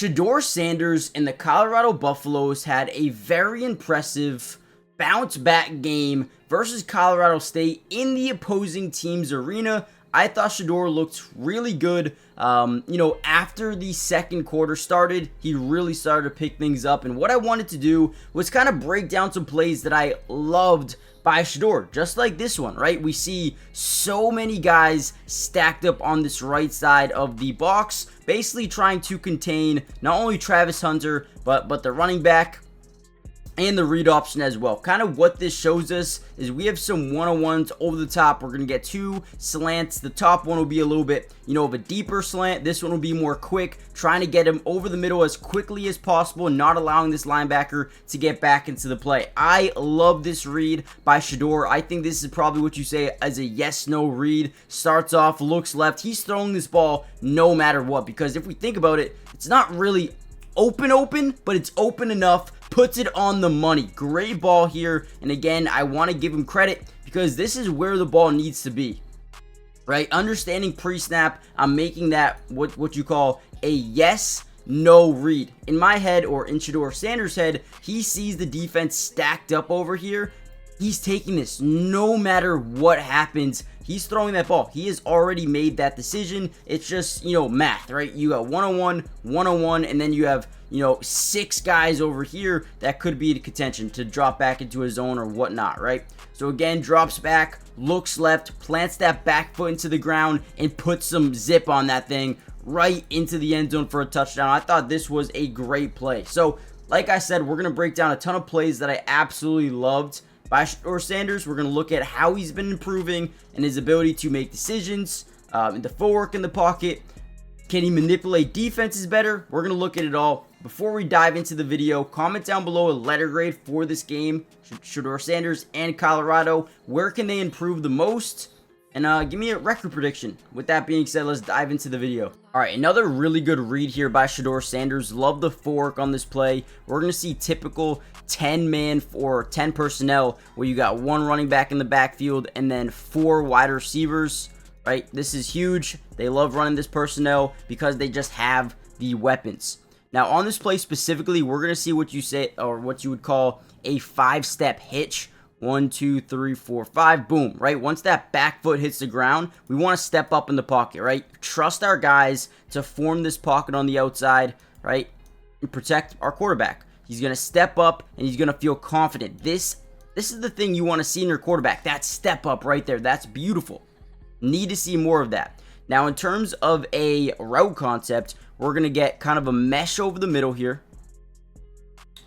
Shedeur Sanders and the Colorado Buffaloes had a very impressive bounce back game versus Colorado State in the opposing team's arena. I thought Shedeur looked really good. After the second quarter started, he really started to pick things up. And what I wanted to do was kind of break down some plays that I loved by Shedeur, just like this one, right? We see so many guys stacked up on this right side of the box, basically trying to contain not only Travis Hunter, but the running back and the read option as well. Kind of what this shows us is we have some one-on-ones over the top. We're going to get two slants. The top one will be a little bit, of a deeper slant. This one will be more quick, trying to get him over the middle as quickly as possible, not allowing this linebacker to get back into the play. I love this read by Shedeur. I think this is probably what you say as a yes-no read. Starts off, looks left. He's throwing this ball no matter what, because if we think about it, it's not really open, but it's open enough. Puts it on the money. Great ball here. And again, I want to give him credit because this is where the ball needs to be, right? Understanding pre-snap, I'm making that what you call a yes-no read. In my head, or in Shedeur Sanders' head, he sees the defense stacked up over here. He's taking this no matter what happens. He's throwing that ball. He has already made that decision. It's just, math, right? You got one-on-one, and then you have, 6 guys over here that could be in contention to drop back into a zone or whatnot, right? So again, drops back, looks left, plants that back foot into the ground, and puts some zip on that thing right into the end zone for a touchdown. I thought this was a great play. So, like I said, we're going to break down a ton of plays that I absolutely loved by Shedeur Sanders. We're going to look at how he's been improving and his ability to make decisions, the footwork in the pocket. Can he manipulate defenses better? We're going to look at it all. Before we dive into the video, comment down below a letter grade for this game, Shedeur Sanders and Colorado. Where can they improve the most? And give me a record prediction. With that being said, let's dive into the video. All right, another really good read here by Shedeur Sanders. Love the footwork on this play. We're going to see typical 10-man or 10 personnel where you got one running back in the backfield and then 4 wide receivers, right? This is huge. They love running this personnel because they just have the weapons. Now, on this play specifically, we're going to see what you say, or what you would call a 5-step hitch. 1, 2, 3, 4, 5, boom, right? Once that back foot hits the ground, we want to step up in the pocket, right? Trust our guys to form this pocket on the outside, right? And protect our quarterback. He's going to step up and he's going to feel confident. This is the thing you want to see in your quarterback. That step up right there. That's beautiful. Need to see more of that. Now, in terms of a route concept, we're going to get kind of a mesh over the middle here.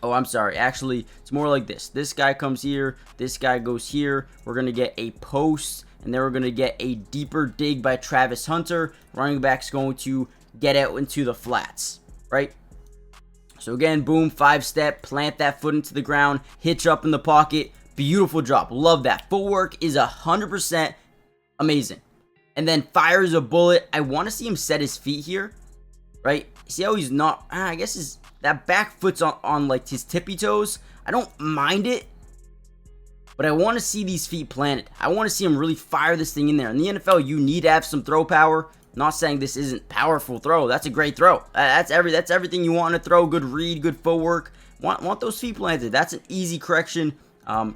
Oh, I'm sorry. Actually, it's more like this. This guy comes here. This guy goes here. We're going to get a post, and then we're going to get a deeper dig by Travis Hunter. Running back's going to get out into the flats, right? So again, boom, 5-step, plant that foot into the ground, hitch up in the pocket. Beautiful drop. Love that. Footwork is 100% amazing. And then fires a bullet. I want to see him set his feet here, right? See how he's not, I guess that back foot's on like his tippy toes. I don't mind it, but I want to see these feet planted. I want to see him really fire this thing in there. In the NFL, you need to have some throw power. Not saying this isn't powerful throw. That's a great throw. That's everything you want to throw. Good read, good footwork. Want those feet planted. That's an easy correction.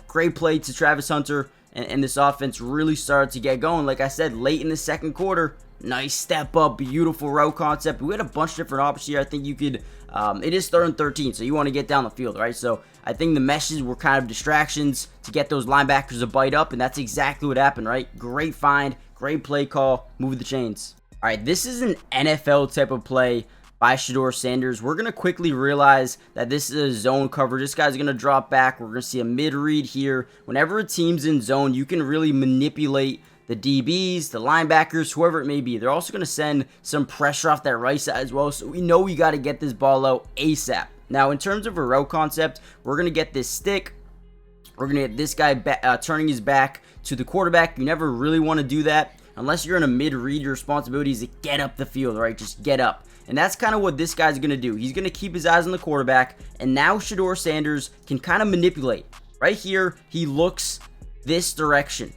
Great play to Travis Hunter. And this offense really started to get going. Like I said, late in the second quarter, nice step up, beautiful route concept. We had a bunch of different options here. I think you could, it is 3rd and 13, so you want to get down the field, right? So I think the meshes were kind of distractions to get those linebackers to bite up, and that's exactly what happened, right? Great find, great play call, move the chains. All right, this is an NFL type of play by Shedeur Sanders. We're going to quickly realize that this is a zone coverage. This guy's going to drop back. We're going to see a mid-read here. Whenever a team's in zone, you can really manipulate the DBs, the linebackers, whoever it may be. They're also going to send some pressure off that right side as well, so we know we got to get this ball out ASAP. Now, in terms of a route concept, we're going to get this stick. We're going to get this guy turning his back to the quarterback. You never really want to do that. Unless you're in a mid-read, your responsibility is to get up the field, right? Just get up. And that's kind of what this guy's going to do. He's going to keep his eyes on the quarterback. And now Shedeur Sanders can kind of manipulate. Right here, he looks this direction.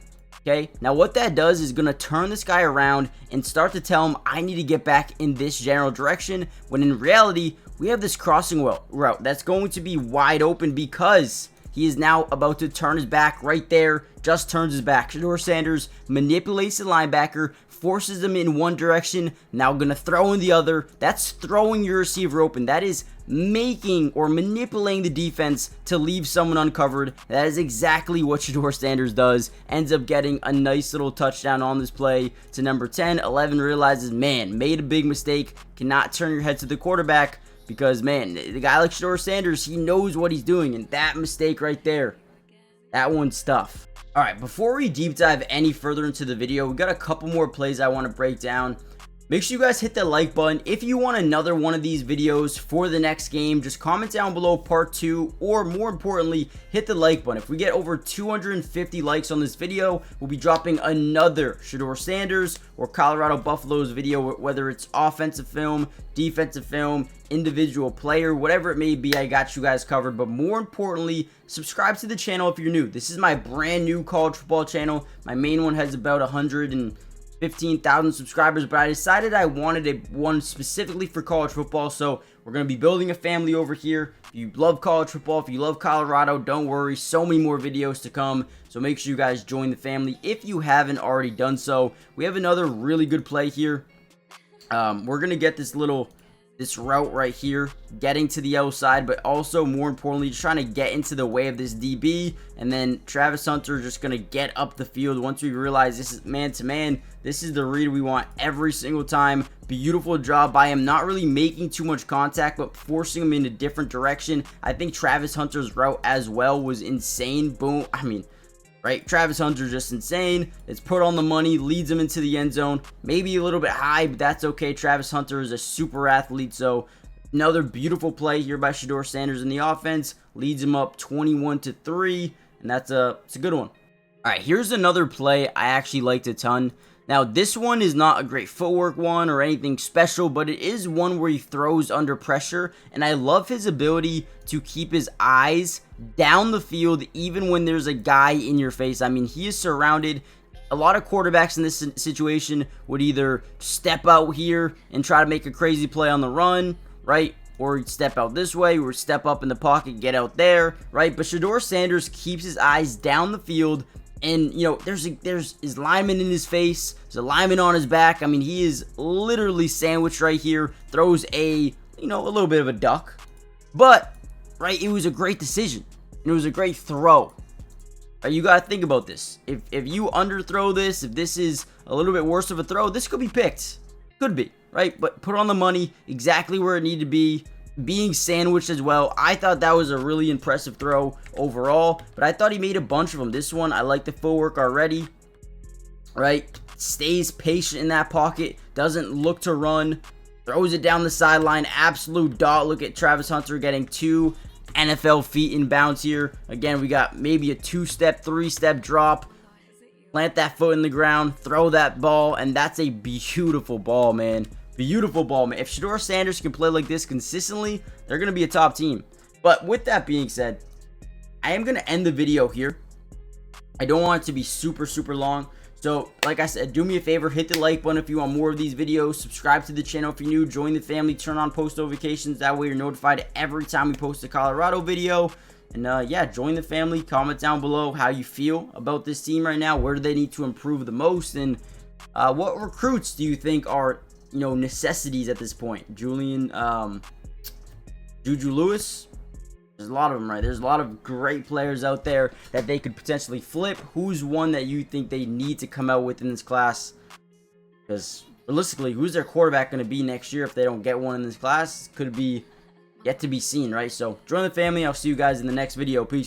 Okay, now what that does is going to turn this guy around and start to tell him, I need to get back in this general direction, when in reality, we have this crossing route that's going to be wide open because he is now about to turn his back right there, just turns his back. Shedeur Sanders manipulates the linebacker, forces him in one direction, now going to throw in the other. That's throwing your receiver open. That is making or manipulating the defense to leave someone uncovered. That is exactly what Shedeur Sanders does. Ends up getting a nice little touchdown on this play to number 10. 11 realizes, man, made a big mistake. Cannot turn your head to the quarterback because, man, the guy like Shedeur Sanders, he knows what he's doing. And that mistake right there, that one's tough. All right, before we deep dive any further into the video, we got a couple more plays I want to break down. Make sure you guys hit the like button. If you want another one of these videos for the next game, just comment down below part 2, or more importantly, hit the like button. If we get over 250 likes on this video, we'll be dropping another Shedeur Sanders or Colorado Buffaloes video, whether it's offensive film, defensive film, individual player, whatever it may be. I got you guys covered. But more importantly, subscribe to the channel if you're new. This is my brand new college football channel. My main one has about 115,000 subscribers, but I decided I wanted one specifically for college football, so we're going to be building a family over here. If you love college football, if you love Colorado, don't worry, so many more videos to come, so make sure you guys join the family if you haven't already done so. We have another really good play here. We're going to get this route right here, getting to the outside, but also more importantly, just trying to get into the way of this DB, and then Travis Hunter just going to get up the field once we realize this is man-to-man. This is the read we want every single time. Beautiful job by him, not really making too much contact, but forcing him in a different direction. I think Travis Hunter's route as well was insane. Boom. I mean, right? Travis Hunter's just insane. It's put on the money, leads him into the end zone. Maybe a little bit high, but that's okay. Travis Hunter is a super athlete, so another beautiful play here by Shedeur Sanders in the offense. Leads him up 21-3, and it's a good one. All right, here's another play I actually liked a ton. Now, this one is not a great footwork one or anything special, but it is one where he throws under pressure, and I love his ability to keep his eyes down the field even when there's a guy in your face. I mean, he is surrounded. A lot of quarterbacks in this situation would either step out here and try to make a crazy play on the run, right? Or step out this way, or step up in the pocket, get out there, right? But Shedeur Sanders keeps his eyes down the field. And, you know, there's his lineman in his face. There's a lineman on his back. I mean, he is literally sandwiched right here. Throws a little bit of a duck. But, right, it was a great decision. And it was a great throw. Right, you got to think about this. If you underthrow this, if this is a little bit worse of a throw, this could be picked. Could be, right? But put on the money exactly where it needed to be. Being sandwiched as well. I thought that was a really impressive throw overall, but I thought he made a bunch of them. This one, I like the footwork already, right? Stays patient in that pocket, doesn't look to run, throws it down the sideline, absolute dot. Look at Travis Hunter getting 2 NFL feet in bounds here. Again, we got maybe a 2-step, 3-step drop. Plant that foot in the ground, throw that ball, and that's a beautiful ball, man. Beautiful ball, man. If Shedeur Sanders can play like this consistently, they're going to be a top team. But with that being said, I am going to end the video here. I don't want it to be super, super long. So, like I said, do me a favor. Hit the like button if you want more of these videos. Subscribe to the channel if you're new. Join the family. Turn on post notifications. That way you're notified every time we post a Colorado video. And, yeah, join the family. Comment down below how you feel about this team right now. Where do they need to improve the most? And what recruits do you think are necessities at this point? Juju Lewis, there's a lot of them, right? There's a lot of great players out there that they could potentially flip. Who's one that you think they need to come out with in this class? Because realistically, who's their quarterback going to be next year if they don't get one in this class? Could be yet to be seen, right? So join the family. I'll see you guys in the next video. Peace.